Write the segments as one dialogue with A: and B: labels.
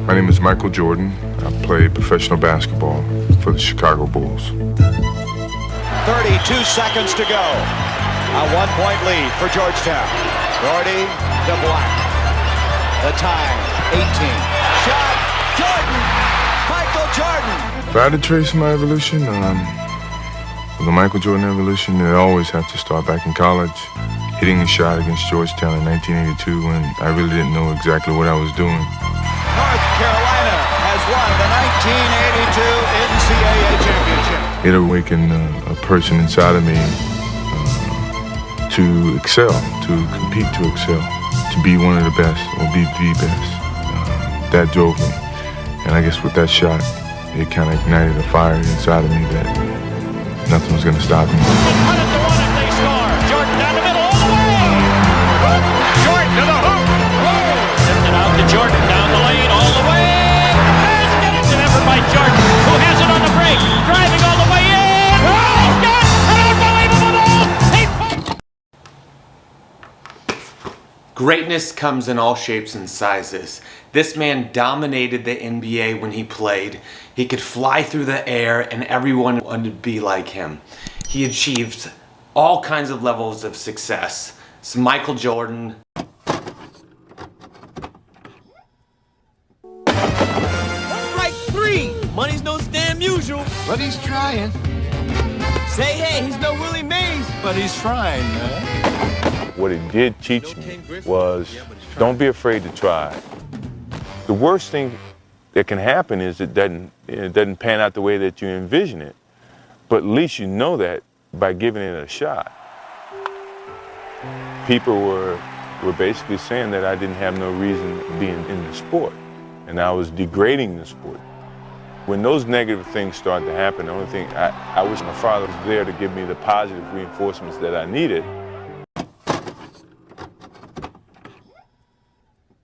A: My name is Michael Jordan. I play professional basketball for the Chicago Bulls.
B: 32 seconds to go. A 1-point lead for Georgetown. Gordy to Black. The time, 18. Shot, Jordan! Michael Jordan!
A: If I had to trace my evolution, the Michael Jordan evolution, it always had to start back in college. Hitting a shot against Georgetown in 1982 when I really didn't know exactly what I was doing.
B: North Carolina has won the 1982 NCAA championship.
A: It awakened a person inside of me to excel, to compete, to excel, to be one of the best or be the best. That drove me. And I guess with that shot, it kind of ignited a fire inside of me that nothing was going to stop me.
B: Cut it to one if they score. Jordan down the middle, all the way! Jordan to the hoop! Sends it out to Jordan down the lane, all the way! Basket! It's an effort by Jordan, who has it on the break, driving all the way in! Oh, he's got an unbelievable ball!
C: Greatness comes in all shapes and sizes. This man dominated the NBA when he played. He could fly through the air and everyone wanted to be like him. He achieved all kinds of levels of success. It's Michael Jordan.
D: Strike three! Money's no damn usual.
E: But he's trying.
D: Say hey, he's no Willie Mays.
E: But he's trying, man.
F: What it did teach me was don't be afraid to try. The worst thing that can happen is it doesn't pan out the way that you envision it. But at least you know that by giving it a shot. People were basically saying that I didn't have no reason being in the sport, and I was degrading the sport. When those negative things started to happen, the only thing I wish my father was there to give me the positive reinforcements that I needed.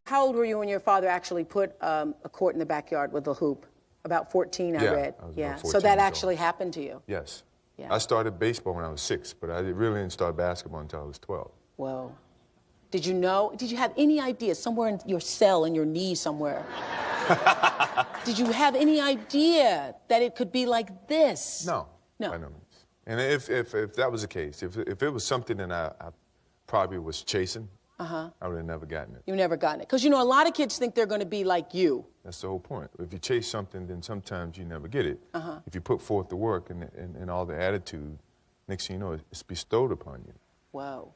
G: How old were you when your father actually put a court in the backyard with a hoop? About 14, I read.
A: I was
G: Yeah.
A: about 14
G: So that
A: years
G: actually
A: old.
G: happened to you?
A: Yes.
G: Yeah.
A: I started baseball when I was 6, but I really didn't start basketball until I was 12.
G: Whoa. Did you know? Did you have any idea somewhere in your cell in your knee somewhere? Did you have any idea that it could be like this?
A: No.
G: No.
A: By no means. And if that was the case, if it was something that I probably was chasing, I would have never gotten it.
G: You've never gotten it. Because, you know, a lot of kids think they're going to be like you.
A: That's the whole point. If you chase something, then sometimes you never get it. If you put forth the work and all the attitude, next thing you know, it's bestowed upon you.
G: Whoa.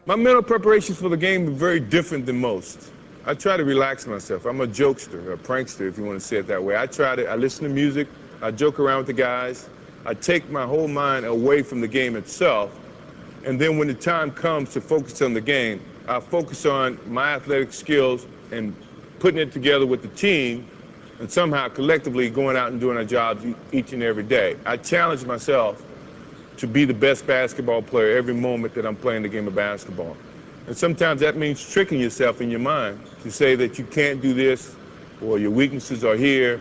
H: My mental preparations for the game are very different than most. I try to relax myself. I'm a jokester, a prankster, if you want to say it that way. I listen to music, I joke around with the guys, I take my whole mind away from the game itself, and then when the time comes to focus on the game, I focus on my athletic skills and putting it together with the team and somehow collectively going out and doing our jobs each and every day. I challenge myself to be the best basketball player every moment that I'm playing the game of basketball. And sometimes that means tricking yourself in your mind to say that you can't do this or your weaknesses are here,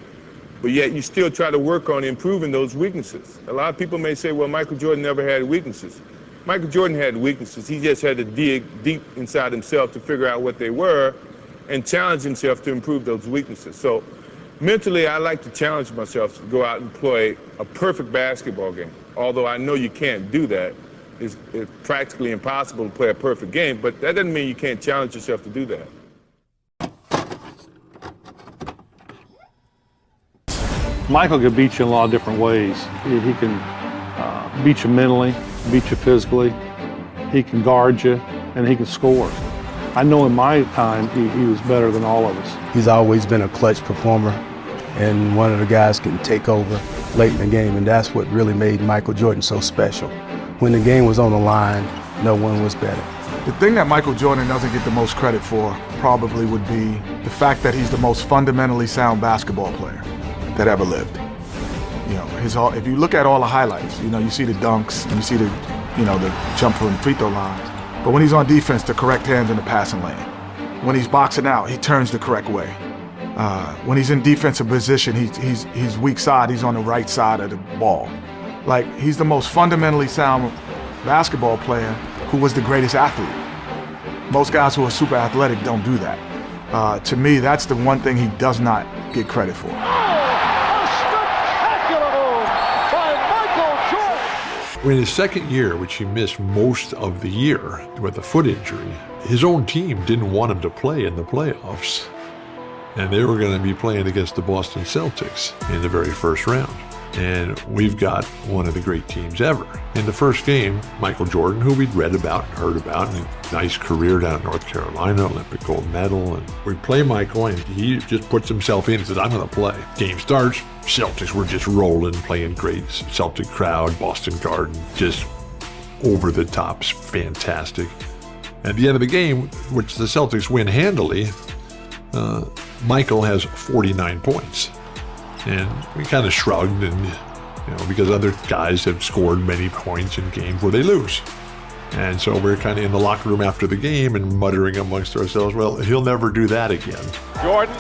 H: but yet you still try to work on improving those weaknesses. A lot of people may say, well, Michael Jordan never had weaknesses. Michael Jordan had weaknesses. He just had to dig deep inside himself to figure out what they were and challenge himself to improve those weaknesses. So mentally, I like to challenge myself to go out and play a perfect basketball game. Although I know you can't do that. It's practically impossible to play a perfect game, but that doesn't mean you can't challenge yourself to do that.
I: Michael could beat you in a lot of different ways. He can beat you mentally, beat you physically, he can guard you, and he can score. I know in my time, he was better than all of us.
J: He's always been a clutch performer, and one of the guys can take over late in the game, and that's what really made Michael Jordan so special. When the game was on the line, no one was better.
K: The thing that Michael Jordan doesn't get the most credit for probably would be the fact that he's the most fundamentally sound basketball player that ever lived. You know, if you look at all the highlights, you know, you see the dunks and you see the jump from the free throw line. But when he's on defense, the correct hands in the passing lane. When he's boxing out, he turns the correct way. When he's in defensive position, he's weak side, he's on the right side of the ball. Like, he's the most fundamentally sound basketball player who was the greatest athlete. Most guys who are super athletic don't do that. To me, that's the one thing he does not get credit for.
L: In his second year, which he missed most of the year with a foot injury, his own team didn't want him to play in the playoffs. And they were going to be playing against the Boston Celtics in the very first round. And we've got one of the great teams ever. In the first game, Michael Jordan, who we'd read about and heard about, and a nice career down in North Carolina, Olympic gold medal. And we play Michael, and he just puts himself in and says, I'm going to play. Game starts, Celtics were just rolling, playing great. Celtic crowd, Boston Garden, just over the top, fantastic. At the end of the game, which the Celtics win handily, Michael has 49 points. And we kind of shrugged, and because other guys have scored many points in games where they lose. And so we're kind of in the locker room after the game and muttering amongst ourselves, well, he'll never do that again.
B: Jordan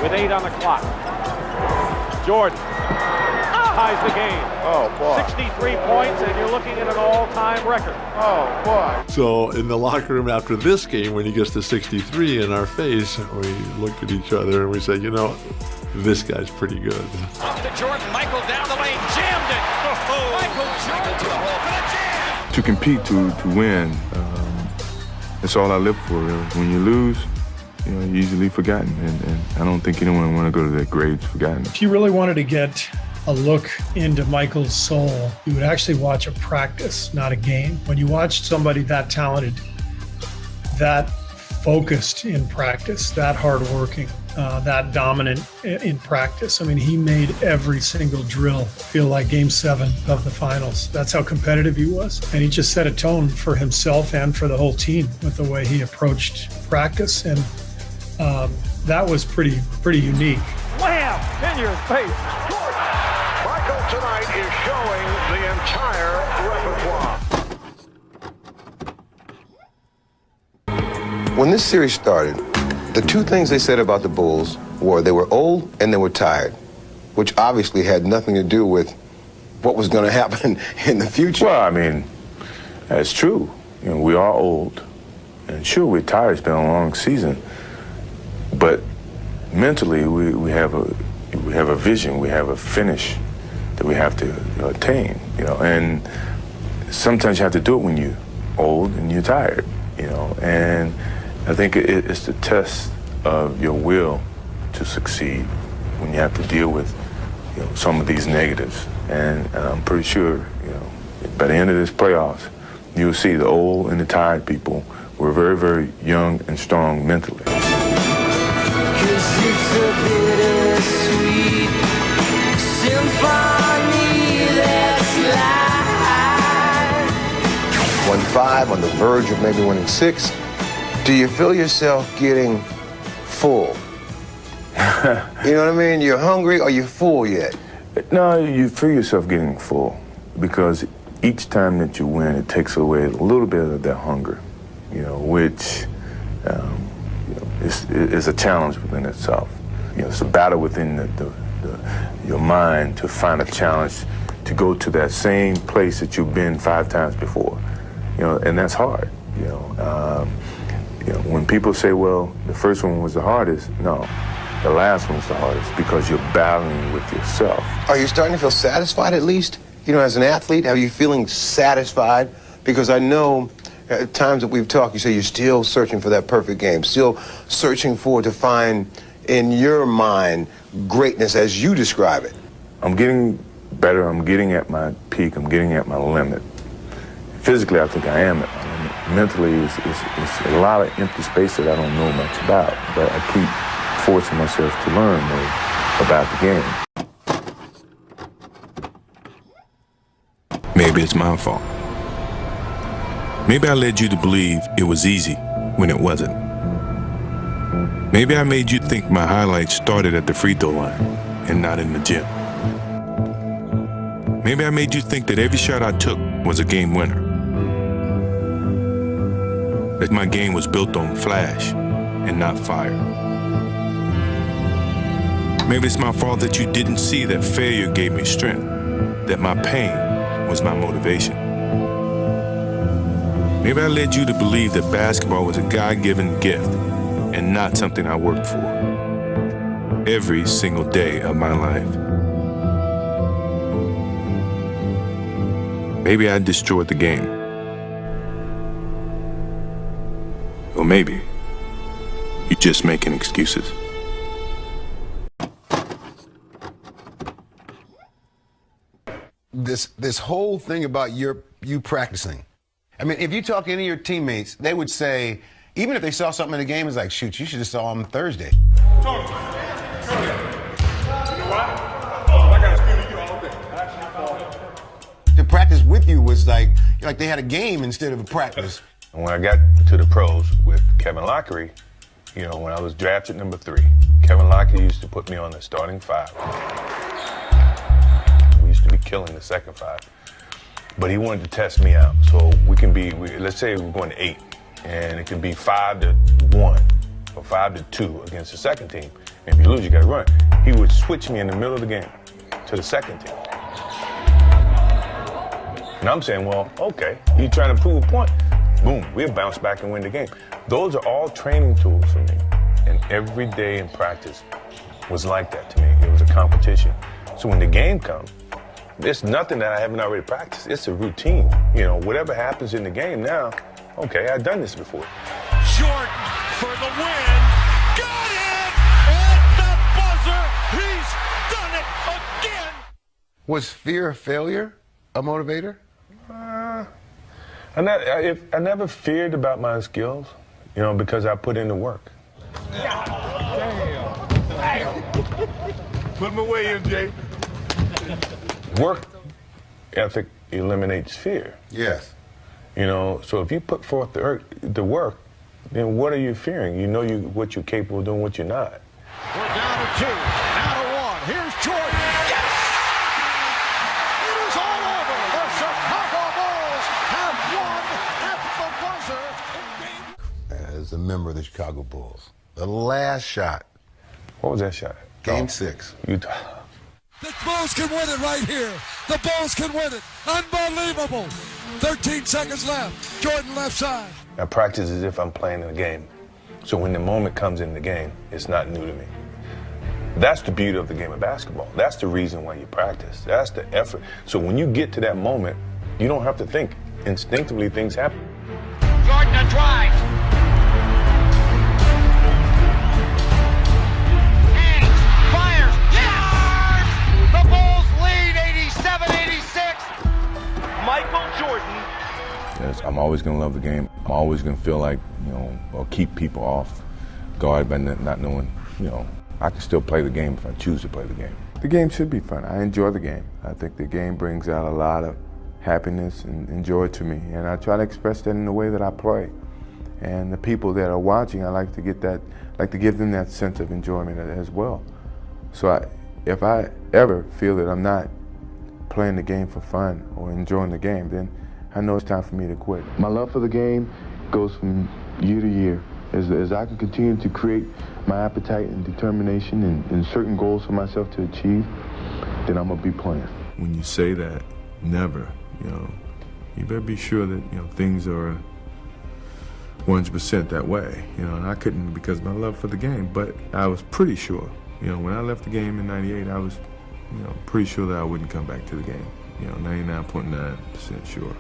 B: with 8 on the clock. Jordan ties the game.
F: Oh, boy.
B: 63 points, and you're looking at an all-time record.
F: Oh, boy.
L: So in the locker room after this game, when he gets to 63 in our face, we look at each other and we say, this guy's pretty good.
B: Up to Jordan, Michael down the lane, jammed it. Michael Jordan to the hole for the jam.
A: To compete, to win, that's all I live for, really. When you lose, you're easily forgotten, and I don't think anyone want to go to their graves forgotten.
M: If you really wanted to get a look into Michael's soul, you would actually watch a practice, not a game. When you watch somebody that talented, that focused in practice, that hardworking, that dominant in practice. I mean, he made every single drill feel like Game 7 of the finals. That's how competitive he was. And he just set a tone for himself and for the whole team with the way he approached practice. And that was pretty unique.
B: Wham! In your face.
N: Michael tonight is showing the entire repertoire.
O: When this series started, the two things they said about the Bulls were they were old and they were tired, which obviously had nothing to do with what was going to happen in the future.
F: Well, I mean, that's true. We are old. And sure, we're tired. It's been a long season. But mentally, we have a vision. We have a finish that we have to attain, And sometimes you have to do it when you're old and you're tired, And I think it's the test of your will to succeed when you have to deal with, some of these negatives. And I'm pretty sure, by the end of this playoffs, you'll see the old and the tired people were very, very young and strong mentally.
P: 'Cause it's a bittersweet symphony that's life.
O: Won 5, on the verge of maybe winning 6. Do you feel yourself getting full? You know what I mean? You're hungry or you're full yet?
F: No, you feel yourself getting full because each time that you win, it takes away a little bit of that hunger, which is a challenge within itself. It's a battle within your mind to find a challenge to go to that same place that you've been 5 times before, and that's hard, When people say, well, the first one was the hardest, no, the last one's the hardest because you're battling with yourself.
O: Are you starting to feel satisfied at least? As an athlete, are you feeling satisfied? Because I know at times that we've talked, you say you're still searching for that perfect game, still searching to find in your mind greatness as you describe it.
F: I'm getting better. I'm getting at my peak. I'm getting at my limit. Physically, I think I am at my limit. Mentally, it's a lot of empty space that I don't know much about, but I keep forcing myself to learn more about the game.
Q: Maybe it's my fault. Maybe I led you to believe it was easy when it wasn't. Maybe I made you think my highlights started at the free throw line and not in the gym. Maybe I made you think that every shot I took was a game winner. That my game was built on flash and not fire. Maybe it's my fault that you didn't see that failure gave me strength, that my pain was my motivation. Maybe I led you to believe that basketball was a God-given gift and and not something I worked for. Every single day of my life. Maybe I destroyed the game. Or maybe you're just making excuses.
O: This whole thing about you practicing. I mean, if you talk to any of your teammates, they would say, even if they saw something in the game, it's like, shoot, you should have saw him Thursday. To practice with you was like they had a game instead of a practice.
F: And when I got to the pros with Kevin Lockery, you know, when I was drafted number 3, Kevin Lockery used to put me on the starting 5. We used to be killing the second 5. But he wanted to test me out. So we can be, let's say we're going to 8, and it could be 5-1 or 5-2 against the second team. And if you lose, you got to run. He would switch me in the middle of the game to the second team. And I'm saying, well, okay, he's trying to prove a point. Boom, we'll bounce back and win the game. Those are all training tools for me. And every day in practice was like that to me. It was a competition. So when the game comes, there's nothing that I haven't already practiced. It's a routine. You know, whatever happens in the game now, okay, I've done this before.
N: Jordan for the win. Got it at the buzzer. He's done it again.
O: Was fear of failure a motivator?
F: I never feared about my skills, you know, because I put in the work.
H: Put him away, MJ.
F: Work ethic eliminates fear.
O: Yes.
F: You know, so if you put forth the work, then what are you fearing? You know what you're capable of doing, what you're not.
N: We're down to 2, now to 1. Here's Jordan. Yes! It is all over. The Chicago Bulls have won at the buzzer in game.
O: As a member of the Chicago Bulls, the last shot.
F: What was that shot?
O: Game 6.
R: The Bulls can win it right here. The Bulls can win it. Unbelievable. 13 seconds left. Jordan left side.
F: I practice as if I'm playing in a game. So when the moment comes in the game, it's not new to me. That's the beauty of the game of basketball. That's the reason why you practice. That's the effort. So when you get to that moment, you don't have to think. Instinctively, things happen.
N: Jordan a drive. Fires. Yes! The Bulls lead 87-86. Michael Jordan.
A: I'm always going to love the game. I'm always going to feel like, you know, or keep people off guard by not knowing, you know, I can still play the game if I choose to play the game. The game should be fun. I enjoy the game. I think the game brings out a lot of happiness and joy to me, and I try to express that in the way that I play. And the people that are watching, I like to give them that sense of enjoyment as well. So if I ever feel that I'm not playing the game for fun or enjoying the game, then I know it's time for me to quit. My love for the game goes from year to year. As I can continue to create my appetite and determination and certain goals for myself to achieve, then I'm gonna be playing. When you say that, never, you know, you better be sure that, you know, things are 100% that way, you know, and I couldn't because of my love for the game, but I was pretty sure, you know, when I left the game in '98, I was, you know, pretty sure that I wouldn't come back to the game, you know, 99.9% sure.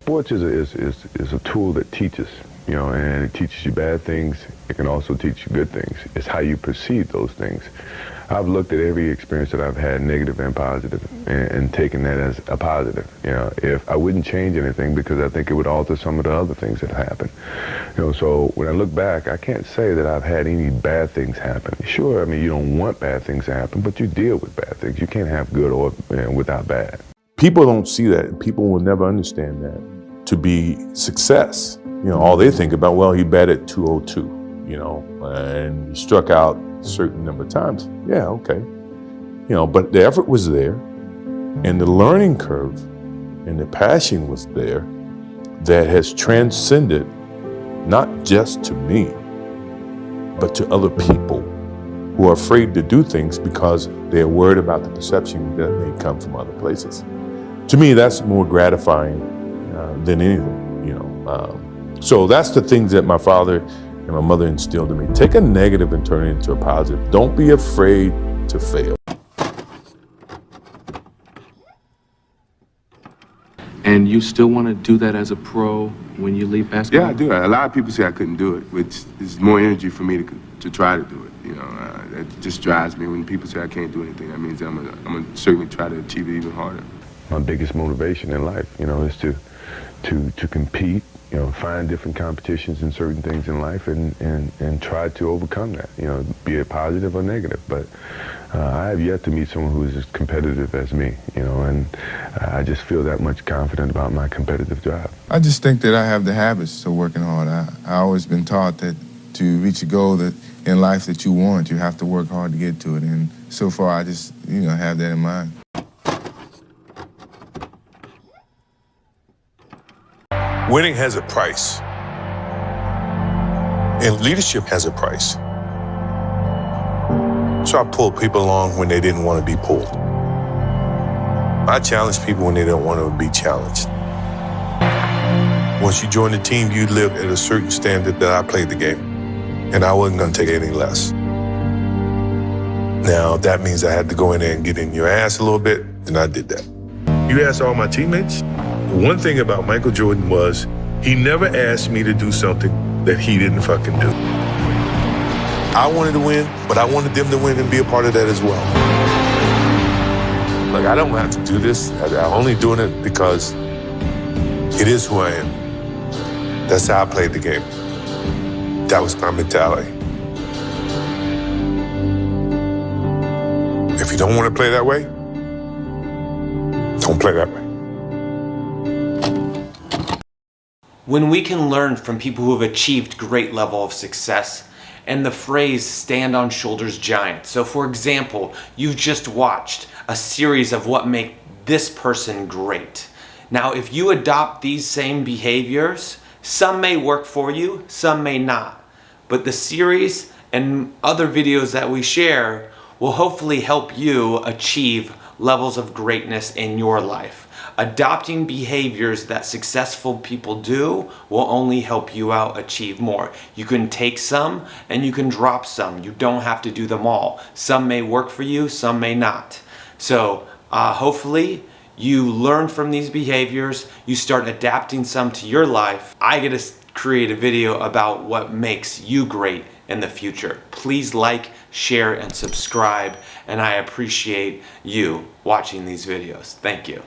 F: Sports is a tool that teaches, you know, and it teaches you bad things. It can also teach you good things. It's how you perceive those things. I've looked at every experience that I've had, negative and positive, and taken that as a positive. You know, if I wouldn't change anything because I think it would alter some of the other things that happened. You know, so when I look back, I can't say that I've had any bad things happen. Sure, I mean, you don't want bad things to happen, but you deal with bad things. You can't have good or without bad. People don't see that, and people will never understand that to be success. You know, all they think about, well, he batted .202, you know, and he struck out a certain number of times. Yeah, okay. You know, but the effort was there, and the learning curve and the passion was there that has transcended not just to me, but to other people who are afraid to do things because they're worried about the perception that may come from other places. To me, that's more gratifying than anything, you know. So that's the things that my father and my mother instilled in me. Take a negative and turn it into a positive. Don't be afraid to fail.
S: And you still want to do that as a pro when you leave basketball?
H: Yeah, I do. A lot of people say I couldn't do it, which is more energy for me to try to do it. You know, it just drives me. When people say I can't do anything, that means I'm gonna certainly try to achieve it even harder.
F: My biggest motivation in life, you know, is to compete, you know, find different competitions in certain things in life and try to overcome that, you know, be it positive or negative. But I have yet to meet someone who is as competitive as me, you know, and I just feel that much confident about my competitive drive.
H: I just think that I have the habits of working hard. I always been taught that to reach a goal that in life that you want, you have to work hard to get to it. And so far, I just, you know, have that in mind.
F: Winning has a price, and leadership has a price. So I pulled people along when they didn't want to be pulled. I challenge people when they don't want to be challenged. Once you join the team, you live at a certain standard that I played the game, and I wasn't going to take any less. Now, that means I had to go in there and get in your ass a little bit, and I did that. You ask all my teammates, one thing about Michael Jordan was he never asked me to do something that he didn't fucking do. I wanted to win, but I wanted them to win and be a part of that as well. Like, I don't have to do this. I'm only doing it because it is who I am. That's how I played the game. That was my mentality. If you don't want to play that way, don't play that way.
C: When we can learn from people who have achieved great level of success, and the phrase stand on shoulders giant. So for example, you've just watched a series of what make this person great. Now, if you adopt these same behaviors, some may work for you, some may not. But the series and other videos that we share will hopefully help you achieve levels of greatness in your life. Adopting behaviors that successful people do will only help you out achieve more. You can take some and you can drop some. You don't have to do them all. Some may work for you, some may not. So hopefully you learn from these behaviors, you start adapting some to your life. I get to create a video about what makes you great in the future. Please like, share, and subscribe, and I appreciate you watching these videos. Thank you.